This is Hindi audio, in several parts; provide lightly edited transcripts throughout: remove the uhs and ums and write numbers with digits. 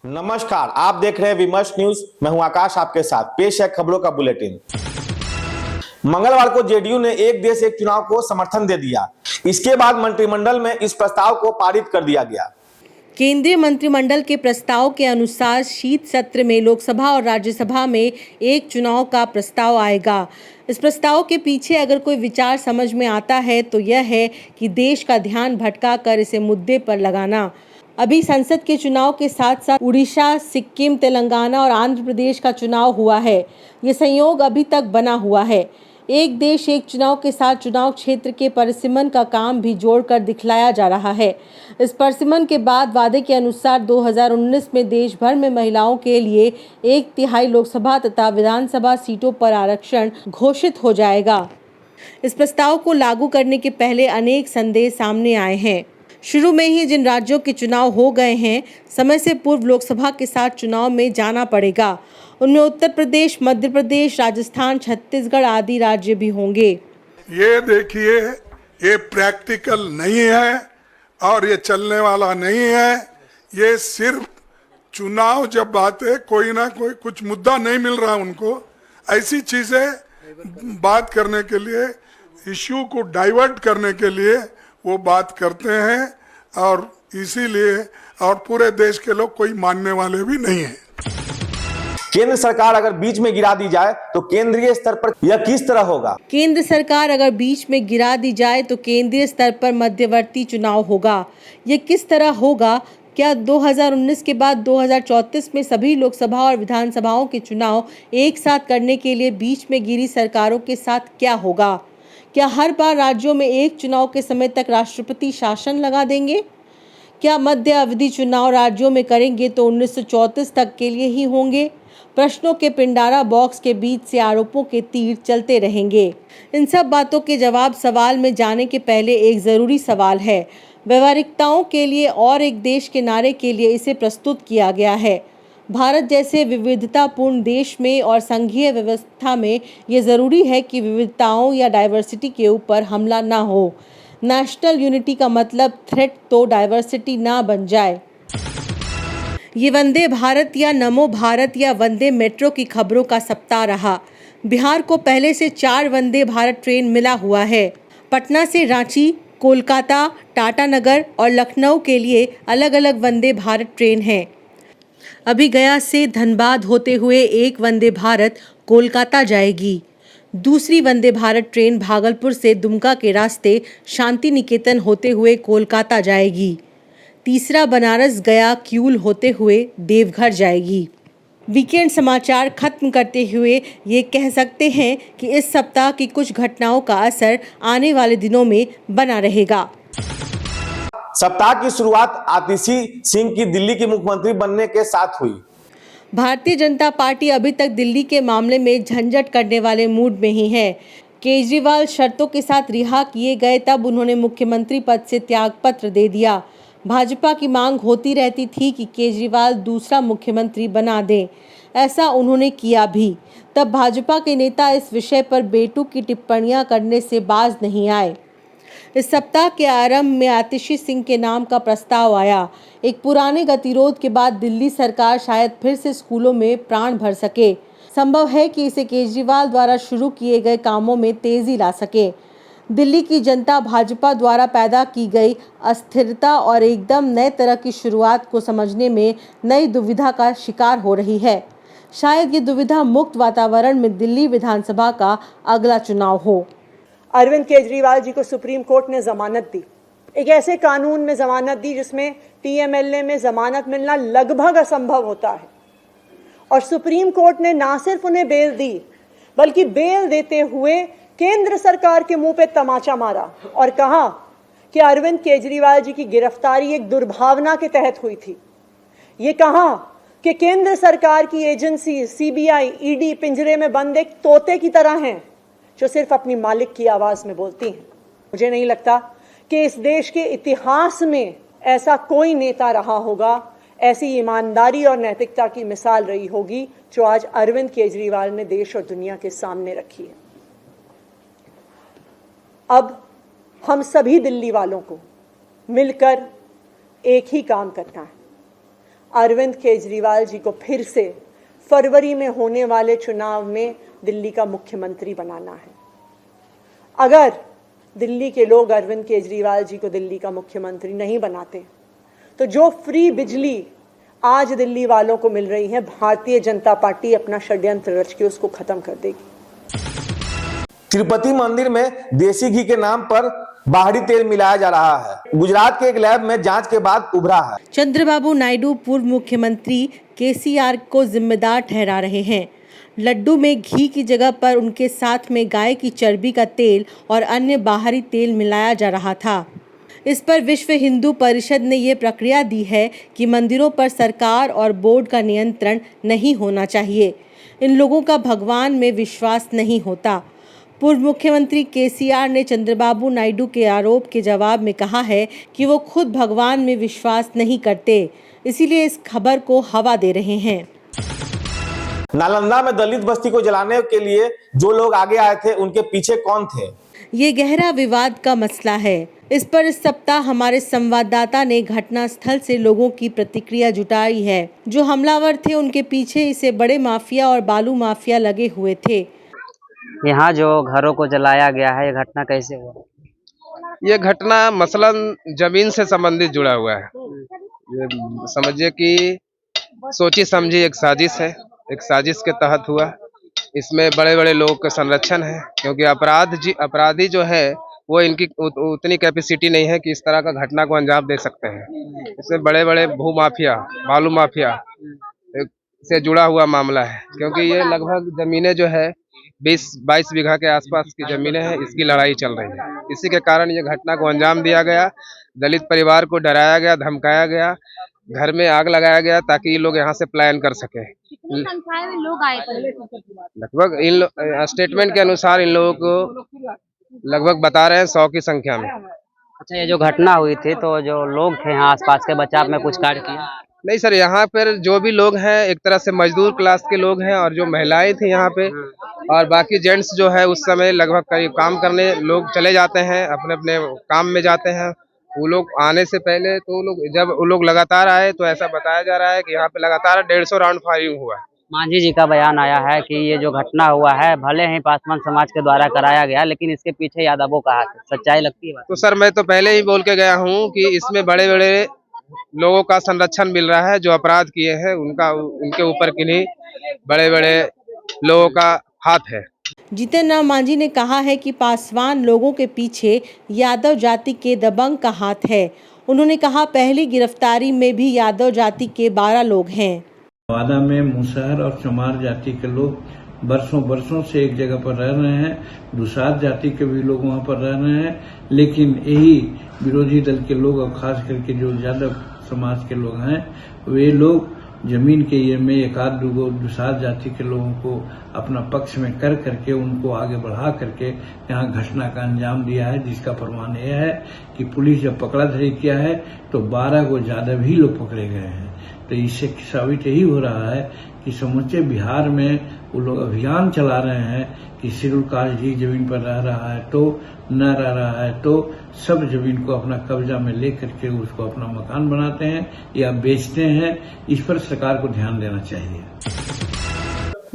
नमस्कार, आप देख रहे हैं विमर्श न्यूज। मैं हूं आकाश, आपके साथ पेश है खबरों का बुलेटिन। मंगलवार को जेडीयू ने एक देश एक चुनाव को समर्थन दे दिया। इसके बाद मंत्रिमंडल में इस प्रस्ताव को पारित कर दिया गया। केंद्रीय मंत्रिमंडल के प्रस्ताव के अनुसार शीत सत्र में लोकसभा और राज्यसभा में एक चुनाव का प्रस्ताव आएगा। इस प्रस्ताव के पीछे अगर कोई विचार समझ में आता है तो यह है कि देश का ध्यान भटकाकर इसे मुद्दे पर लगाना। अभी संसद के चुनाव के साथ साथ उड़ीसा, सिक्किम, तेलंगाना और आंध्र प्रदेश का चुनाव हुआ है। ये संयोग अभी तक बना हुआ है। एक देश एक चुनाव के साथ चुनाव क्षेत्र के परिसीमन का काम भी जोड़कर दिखलाया जा रहा है। इस परिसीमन के बाद वादे के अनुसार 2019 में देश भर में महिलाओं के लिए 1/3 लोकसभा तथा विधानसभा सीटों पर आरक्षण घोषित हो जाएगा। इस प्रस्ताव को लागू करने के पहले अनेक संदेश सामने आए हैं। शुरू में ही जिन राज्यों के चुनाव हो गए हैं, समय से पूर्व लोकसभा के साथ चुनाव में जाना पड़ेगा। उनमें उत्तर प्रदेश, मध्य प्रदेश, राजस्थान, छत्तीसगढ़ आदि राज्य भी होंगे। ये देखिए, ये प्रैक्टिकल नहीं है और ये चलने वाला नहीं है। ये सिर्फ चुनाव जब आते कोई ना कोई कुछ मुद्दा नहीं मिल रहा उनको, ऐसी चीजें बात करने के लिए, इश्यू को डाइवर्ट करने के लिए वो बात करते हैं और इसीलिए और पूरे देश के लोग कोई मानने वाले भी नहीं हैं। केंद्र सरकार अगर बीच में गिरा दी जाए तो केंद्रीय स्तर पर यह किस तरह होगा? केंद्र सरकार अगर बीच में गिरा दी जाए तो केंद्रीय स्तर पर मध्यवर्ती चुनाव होगा। यह किस तरह होगा? क्या 2019 के बाद 2034 में सभी लोकसभा और विधानसभाओं के चुनाव एक साथ करने के लिए बीच में गिरी सरकारों के साथ क्या होगा? क्या हर बार राज्यों में एक चुनाव के समय तक राष्ट्रपति शासन लगा देंगे? क्या मध्य अवधि चुनाव राज्यों में करेंगे तो 1934 तक के लिए ही होंगे? प्रश्नों के पिंडारा बॉक्स के बीच से आरोपों के तीर चलते रहेंगे। इन सब बातों के जवाब सवाल में जाने के पहले एक जरूरी सवाल है। व्यवहारिकताओं के लिए और एक देश के नारे के लिए इसे प्रस्तुत किया गया है। भारत जैसे विविधतापूर्ण देश में और संघीय व्यवस्था में ये ज़रूरी है कि विविधताओं या डाइवर्सिटी के ऊपर हमला ना हो। नेशनल यूनिटी का मतलब थ्रेट तो डाइवर्सिटी ना बन जाए। ये वंदे भारत या नमो भारत या वंदे मेट्रो की खबरों का सप्ताह रहा। बिहार को पहले से 4 वंदे भारत ट्रेन मिला हुआ है। पटना से रांची, कोलकाता, टाटानगर और लखनऊ के लिए अलग अलग वंदे भारत ट्रेन हैं। अभी गया से धनबाद होते हुए एक वंदे भारत कोलकाता जाएगी। दूसरी वंदे भारत ट्रेन भागलपुर से दुमका के रास्ते शांति निकेतन होते हुए कोलकाता जाएगी। तीसरा बनारस गया किऊल होते हुए देवघर जाएगी। वीकेंड समाचार खत्म करते हुए ये कह सकते हैं कि इस सप्ताह की कुछ घटनाओं का असर आने वाले दिनों में बना रहेगा। सप्ताह की शुरुआत आतिशी सिंह की दिल्ली की मुख्यमंत्री बनने के साथ हुई। भारतीय जनता पार्टी अभी तक दिल्ली के मामले में झंझट करने वाले मूड में ही है। केजरीवाल शर्तों के साथ रिहा किए गए तब उन्होंने मुख्यमंत्री पद से त्यागपत्र दे दिया। भाजपा की मांग होती रहती थी कि केजरीवाल दूसरा मुख्यमंत्री बना दें। ऐसा उन्होंने किया भी। तब भाजपा के नेता इस विषय पर बेतुकी की टिप्पणियां करने से बाज नहीं आए। इस सप्ताह के आरंभ में आतिशी सिंह के नाम का प्रस्ताव आया। एक पुराने गतिरोध के बाद दिल्ली सरकार शायद फिर से स्कूलों में प्राण भर सके। संभव है कि इसे केजरीवाल द्वारा शुरू किए गए कामों में तेजी ला सके। दिल्ली की जनता भाजपा द्वारा पैदा की गई अस्थिरता और एकदम नए तरह की शुरुआत को समझने में नई दुविधा का शिकार हो रही है। शायद ये दुविधा मुक्त वातावरण में दिल्ली विधानसभा का अगला चुनाव हो। अरविंद केजरीवाल जी को सुप्रीम कोर्ट ने जमानत दी। एक ऐसे कानून में जमानत दी जिसमें टीएमएलए में जमानत मिलना लगभग असंभव होता है। और सुप्रीम कोर्ट ने ना सिर्फ उन्हें बेल दी, बल्कि बेल देते हुए केंद्र सरकार के मुंह पे तमाचा मारा और कहा कि अरविंद केजरीवाल जी की गिरफ्तारी एक दुर्भावना के तहत हुई थी। ये कहा कि केंद्र सरकार की एजेंसी सीबीआई, ईडी पिंजरे में बंद एक तोते की तरह हैं जो सिर्फ अपनी मालिक की आवाज में बोलती हैं। मुझे नहीं लगता कि इस देश के इतिहास में ऐसा कोई नेता रहा होगा, ऐसी ईमानदारी और नैतिकता की मिसाल रही होगी जो आज अरविंद केजरीवाल ने देश और दुनिया के सामने रखी है। अब हम सभी दिल्ली वालों को मिलकर एक ही काम करना है। अरविंद केजरीवाल जी को फिर से फरवरी में होने वाले चुनाव में दिल्ली का मुख्यमंत्री बनाना है। अगर दिल्ली के लोग अरविंद केजरीवाल जी को दिल्ली का मुख्यमंत्री नहीं बनाते तो जो फ्री बिजली आज दिल्ली वालों को मिल रही है, भारतीय जनता पार्टी अपना षड्यंत्र रच के उसको खत्म कर देगी। तिरुपति मंदिर में देसी घी के नाम पर बाहरी तेल मिलाया जा रहा है। गुजरात के एक लैब में जांच के बाद उभरा है। चंद्रबाबू नायडू पूर्व मुख्यमंत्री केसीआर को जिम्मेदार ठहरा रहे हैं। लड्डू में घी की जगह पर उनके साथ में गाय की चर्बी का तेल और अन्य बाहरी तेल मिलाया जा रहा था। इस पर विश्व हिंदू परिषद ने ये प्रक्रिया दी है कि मंदिरों पर सरकार और बोर्ड का नियंत्रण नहीं होना चाहिए। इन लोगों का भगवान में विश्वास नहीं होता। पूर्व मुख्यमंत्री केसीआर ने चंद्रबाबू नायडू के आरोप के जवाब में कहा है कि वो खुद भगवान में विश्वास नहीं करते, इसीलिए इस खबर को हवा दे रहे हैं। नालंदा में दलित बस्ती को जलाने के लिए जो लोग आगे आए थे, उनके पीछे कौन थे? ये गहरा विवाद का मसला है। इस पर इस सप्ताह हमारे संवाददाता ने घटनास्थल से लोगों की प्रतिक्रिया जुटाई है। जो हमलावर थे उनके पीछे इसे बड़े माफिया और बालू माफिया लगे हुए थे। यहाँ जो घरों को जलाया गया है, ये घटना कैसे हुआ? ये घटना मसलन जमीन से संबंधित जुड़ा हुआ है। ये समझिए कि सोची समझी एक साजिश है, एक साजिश के तहत हुआ। इसमें बड़े बड़े लोगों का संरक्षण है, क्योंकि अपराधी जो है वो इनकी उतनी कैपेसिटी नहीं है कि इस तरह का घटना को अंजाम दे सकते हैं। इसमें बड़े बड़े भू माफिया, बालू माफिया से जुड़ा हुआ मामला है, क्योंकि ये लगभग जमीनें जो है 20-22 बीघा के आसपास की जमीनें हैं। इसकी लड़ाई चल रही है। इसी के कारण ये घटना को अंजाम दिया गया। दलित परिवार को डराया गया, धमकाया गया, घर में आग लगाया गया ताकि ये लोग यहाँ से पलायन कर सके। कितनी संख्या में लोग आए थे? लगभग इन स्टेटमेंट के अनुसार इन लोगों को लगभग बता रहे हैं 100 की संख्या में। अच्छा, ये जो घटना हुई थी तो जो लोग थे यहाँ आसपास के बचाव में कुछ कार्य किया? नहीं सर, यहाँ पर जो भी लोग हैं एक तरह से मजदूर क्लास के लोग हैं, और जो महिलाएं थी यहाँ पे और बाकी जेंट्स जो है उस समय लगभग करीब काम करने लोग चले जाते हैं, अपने अपने काम में जाते हैं। वो लोग आने से पहले तो जब वो लोग लगातार आए तो ऐसा बताया जा रहा है कि यहाँ पे लगातार 150 राउंड फायरिंग हुआ। मांझी जी का बयान आया है कि ये जो घटना हुआ है भले ही पासवान समाज के द्वारा कराया गया, लेकिन इसके पीछे यादवों का हाथ है। सच्चाई लगती है? तो सर मैं तो पहले ही बोल के गया हूँ कि इसमें बड़े बड़े लोगों का संरक्षण मिल रहा है। जो अपराध किए हैं उनके ऊपर किन्हीं बड़े बड़े लोगों का हाथ है। जीतन राम मांझी ने कहा है कि पासवान लोगों के पीछे यादव जाति के दबंग का हाथ है। उन्होंने कहा पहली गिरफ्तारी में भी यादव जाति के 12 लोग हैं। नवादा में मुसहर और चमार जाति के लोग बरसों से एक जगह पर रह रहे हैं। दुसाध जाति के भी लोग वहां पर रह रहे हैं, लेकिन यही विरोधी दल के लोग और खास करके जो यादव समाज के लोग हैं, वे लोग जमीन के ये में एक आध दो दुसाध जाति के लोगों को अपना पक्ष में कर करके उनको आगे बढ़ा करके यहाँ घटना का अंजाम दिया है, जिसका प्रमाण यह है कि पुलिस जब पकड़ा धरी किया है तो 12 को ज्यादा भी लोग पकड़े गए हैं। तो इससे साबित यही हो रहा है कि समूचे बिहार में वो लोग अभियान चला रहे हैं कि शेड्यूल कास्ट जी जमीन पर रह रहा है तो न रह रहा है तो सब जमीन को अपना कब्जा में लेकर के उसको अपना मकान बनाते हैं या बेचते हैं। इस पर सरकार को ध्यान देना चाहिए।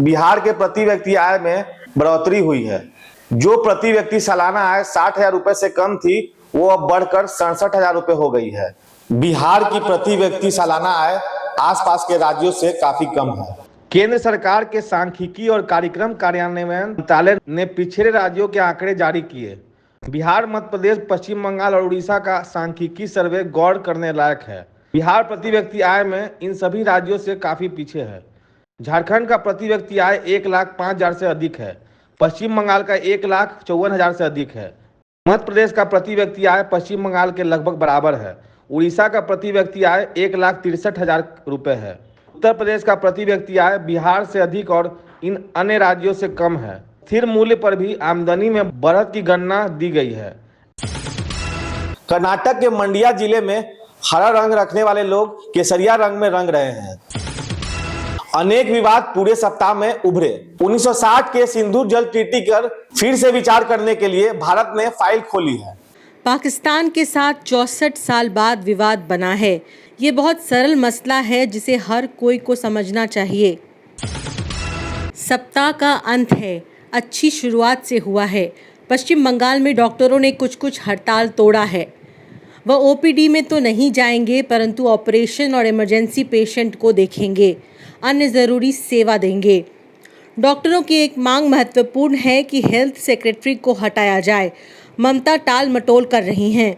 बिहार के प्रति व्यक्ति आय में बढ़ोतरी हुई है। जो प्रति व्यक्ति सालाना आय 60,000 रुपए से कम थी, वो अब बढ़कर 67,000 रुपए हो गई है। बिहार की प्रति व्यक्ति सालाना आय आसपास के राज्यों से काफी कम है। केंद्र सरकार के सांख्यिकी और कार्यक्रम कार्यान्वयन मंत्रालय ने पिछड़े राज्यों के आंकड़े जारी किए। बिहार, मध्य प्रदेश, पश्चिम बंगाल और उड़ीसा का सांख्यिकी सर्वे गौर करने लायक है। बिहार प्रति व्यक्ति आय में इन सभी राज्यों से काफी पीछे है। झारखंड का प्रति व्यक्ति आय 1,05,000 से अधिक है। पश्चिम बंगाल का 1,54,000 से अधिक है। मध्य प्रदेश का प्रति व्यक्ति आय पश्चिम बंगाल के लगभग बराबर है। उड़ीसा का प्रति व्यक्ति आय 1,63,000 रुपए है। उत्तर प्रदेश का प्रति व्यक्ति आय बिहार से अधिक और इन अन्य राज्यों से कम है। स्थिर मूल्य पर भी आमदनी में बढ़त की गणना दी गई है। कर्नाटक के मंडिया जिले में हरा रंग रखने वाले लोग केसरिया रंग में रंग रहे हैं। अनेक विवाद पूरे सप्ताह में उभरे। 1960 के सिंधु जल ट्रीटी पर फिर से विचार करने के लिए भारत ने फाइल खोली है। पाकिस्तान के साथ 64 साल बाद विवाद बना है। ये बहुत सरल मसला है जिसे हर कोई को समझना चाहिए। सप्ताह का अंत है, अच्छी शुरुआत से हुआ है। पश्चिम बंगाल में डॉक्टरों ने कुछ हड़ताल तोड़ा है। वह ओपीडी में तो नहीं जाएंगे परंतु ऑपरेशन और इमरजेंसी पेशेंट को देखेंगे, अन्य ज़रूरी सेवा देंगे। डॉक्टरों की एक मांग महत्वपूर्ण है कि हेल्थ सेक्रेटरी को हटाया जाए। ममता टाल मटोल कर रही हैं।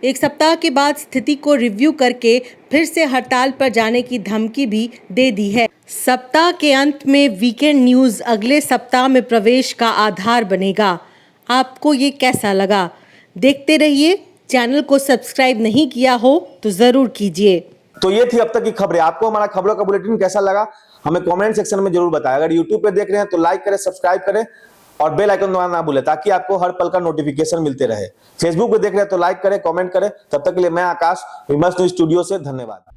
एक सप्ताह के बाद स्थिति को रिव्यू करके फिर से हड़ताल पर जाने की धमकी भी दे दी है। सप्ताह के अंत में वीकेंड न्यूज़ अगले सप्ताह में प्रवेश का आधार बनेगा। आपको ये कैसा लगा? देखते रहिए। चैनल को सब्सक्राइब नहीं किया हो तो जरूर कीजिए। तो ये थी अब तक की खबरें। आपको हमारा खबरों का बुलेटिन कैसा लगा हमें कमेंट सेक्शन में जरूर बताएं। अगर यूट्यूब पे देख रहे हैं तो लाइक करें, सब्सक्राइब करें और बेल आइकन दबाना ना भूलें ताकि आपको हर पल का नोटिफिकेशन मिलते रहे। फेसबुक पे देख रहे हैं तो लाइक करें, कमेंट करें। तब तक के लिए मैं आकाश, विमर्श न्यूज स्टूडियो से धन्यवाद।